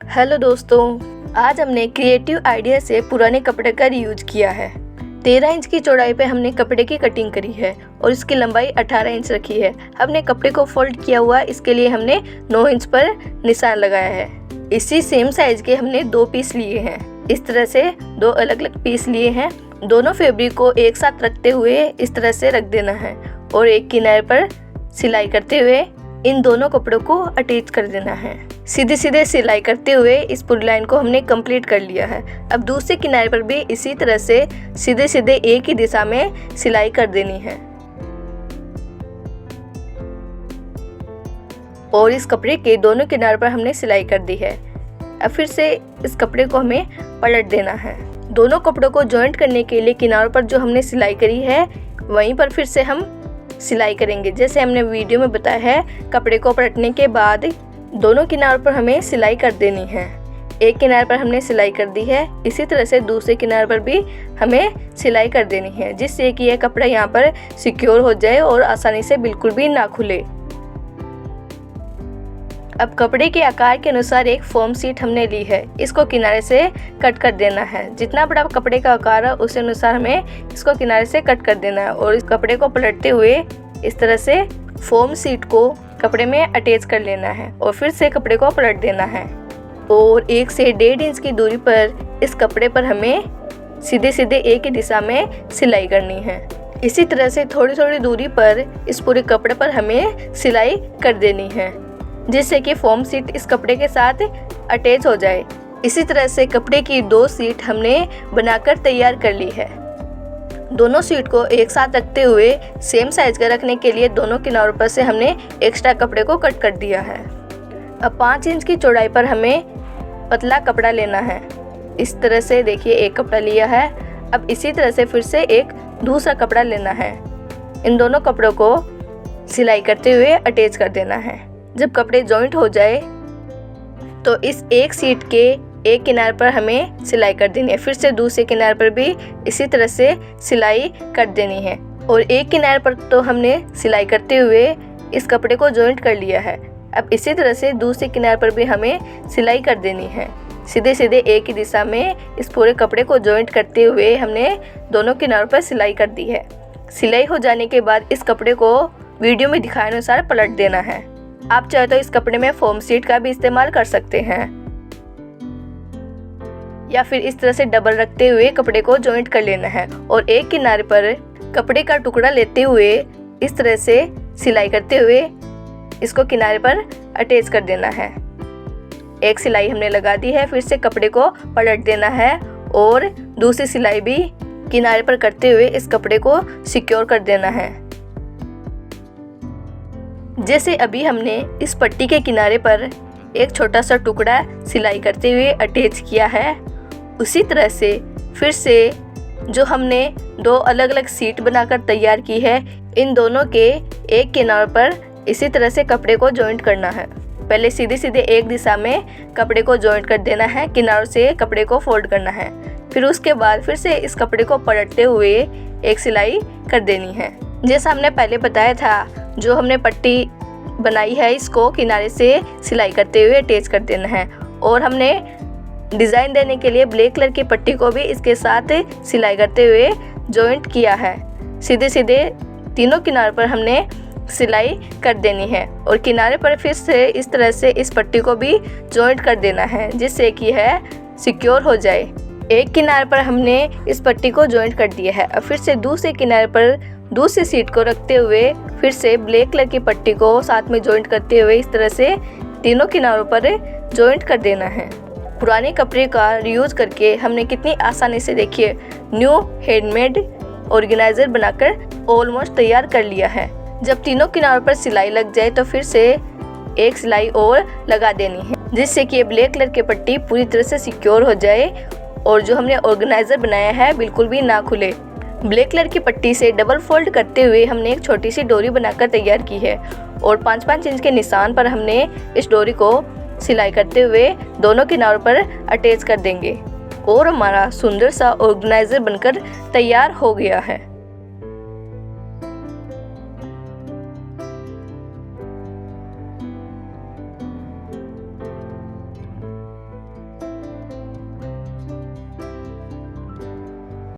Hello दोस्तों, आज हमने क्रिएटिव आइडिया से पुराने कपड़े का रीयूज किया है। 13 इंच की चौड़ाई पे हमने कपड़े की कटिंग करी है और इसकी लंबाई 18 इंच रखी है। हमने कपड़े को फोल्ड किया हुआ, इसके लिए हमने 9 इंच पर निशान लगाया है। इसी सेम साइज के हमने 2 पीस लिए हैं। इस तरह से 2 अलग अलग पीस लिए हैं। दोनों फैब्रिक को एक साथ रखते हुए इस तरह से रख देना है और एक किनारे पर सिलाई करते हुए इन दोनों कपड़ों को अटैच कर देना है। सीधे सीधे सिलाई करते हुए इस पूरी लाइन को हमने कंप्लीट कर लिया है। अब दूसरे किनारे पर भी इसी तरह से सीधे सीधे एक ही दिशा में सिलाई कर देनी है और इस कपड़े के दोनों किनारे पर हमने सिलाई कर दी है। अब फिर से इस कपड़े को हमें पलट देना है। दोनों कपड़ों को जॉइंट करने के लिए किनारों पर जो हमने सिलाई करी है वहीं पर फिर से हम सिलाई करेंगे। जैसे हमने वीडियो में बताया है, कपड़े को पलटने के बाद दोनों किनारों पर हमें सिलाई कर देनी है। एक किनारे पर हमने सिलाई कर दी है, इसी तरह से दूसरे किनारे पर भी हमें सिलाई कर देनी है, जिससे कि यह कपड़ा यहाँ पर सिक्योर हो जाए और आसानी से बिल्कुल भी ना खुले। अब कपड़े के आकार के अनुसार एक फोम शीट हमने ली है, इसको किनारे से कट कर देना है। जितना बड़ा कपड़े का आकार है उस अनुसार हमें इसको किनारे से कट कर देना है और इस कपड़े को पलटते हुए इस तरह से फोम शीट को कपड़े में अटैच कर लेना है और फिर से कपड़े को पलट देना है और 1 से 1.5 इंच की दूरी पर इस कपड़े पर हमें सीधे सीधे एक ही दिशा में सिलाई करनी है। इसी तरह से थोड़ी थोड़ी दूरी पर इस पूरे कपड़े पर हमें सिलाई कर देनी है, जिससे कि फोम शीट इस कपड़े के साथ अटैच हो जाए। इसी तरह से कपड़े की 2 शीट हमने बनाकर तैयार कर ली है। दोनों शीट को एक साथ रखते हुए सेम साइज का रखने के लिए दोनों किनारों पर से हमने एक्स्ट्रा कपड़े को कट कर दिया है। अब 5 इंच की चौड़ाई पर हमें पतला कपड़ा लेना है। इस तरह से देखिए, एक कपड़ा लिया है। अब इसी तरह से फिर से एक दूसरा कपड़ा लेना है। इन दोनों कपड़ों को सिलाई करते हुए अटैच कर देना है। जब कपड़े जॉइंट हो जाए तो इस एक शीट के एक किनारे पर हमें सिलाई कर देनी है। फिर से दूसरे किनारे पर भी इसी तरह से सिलाई कर देनी है और एक किनारे पर तो हमने सिलाई करते हुए इस कपड़े को जॉइंट कर लिया है। अब इसी तरह से दूसरे किनारे पर भी हमें सिलाई कर देनी है। सीधे सीधे एक ही दिशा में इस पूरे कपड़े को जॉइंट करते हुए हमने दोनों किनारों पर सिलाई कर दी है। सिलाई हो जाने के बाद इस कपड़े को वीडियो में दिखाए अनुसार पलट देना है। आप चाहे तो इस कपड़े में फोम शीट का भी इस्तेमाल कर सकते हैं या फिर इस तरह से डबल रखते हुए कपड़े को जॉइंट कर लेना है और एक किनारे पर कपड़े का टुकड़ा लेते हुए इस तरह से सिलाई करते हुए इसको किनारे पर अटैच कर देना है। एक सिलाई हमने लगा दी है, फिर से कपड़े को पलट देना है और दूसरी सिलाई भी किनारे पर करते हुए इस कपड़े को सिक्योर कर देना है। जैसे अभी हमने इस पट्टी के किनारे पर एक छोटा सा टुकड़ा सिलाई करते हुए अटैच किया है, उसी तरह से फिर से जो हमने 2 अलग अलग शीट बनाकर तैयार की है, इन दोनों के एक किनारे पर इसी तरह से कपड़े को जॉइंट करना है। पहले सीधे सीधे एक दिशा में कपड़े को जॉइंट कर देना है, किनारों से कपड़े को फोल्ड करना है। फिर उसके बाद फिर से इस कपड़े को पलटते हुए एक सिलाई कर देनी है। जैसा हमने पहले बताया था, जो हमने पट्टी बनाई है इसको किनारे से सिलाई करते हुए अटैच कर देना है और हमने डिज़ाइन देने के लिए ब्लैक कलर की पट्टी को भी इसके साथ सिलाई करते हुए जॉइंट किया है। सीधे सीधे तीनों किनारों पर हमने सिलाई कर देनी है और किनारे पर फिर से इस तरह से इस पट्टी को भी जॉइंट कर देना है, जिससे कि यह सिक्योर हो जाए। एक किनारे पर हमने इस पट्टी को जॉइंट कर दिया है। अब फिर से दूसरे किनारे पर दूसरी शीट को रखते हुए फिर से ब्लैक कलर की पट्टी को साथ में जॉइंट करते हुए इस तरह से तीनों किनारों पर जॉइंट कर देना है। पुराने कपड़े का रीयूज करके हमने कितनी आसानी से देखिए न्यू हैंडमेड ऑर्गेनाइजर बनाकर ऑलमोस्ट तैयार कर लिया है। जब तीनों किनारों पर सिलाई लग जाए तो फिर से एक सिलाई और लगा देनी है, जिससे कि ये ब्लैक कलर की पट्टी पूरी तरह से सिक्योर हो जाए और जो हमने ऑर्गेनाइजर बनाया है बिल्कुल भी ना खुले। ब्लैक कलर की पट्टी से डबल फोल्ड करते हुए हमने एक छोटी सी डोरी बनाकर तैयार की है और 5-5 इंच के निशान पर हमने इस डोरी को सिलाई करते हुए दोनों किनारों पर अटैच कर देंगे और हमारा सुंदर सा ऑर्गेनाइजर बनकर तैयार हो गया है।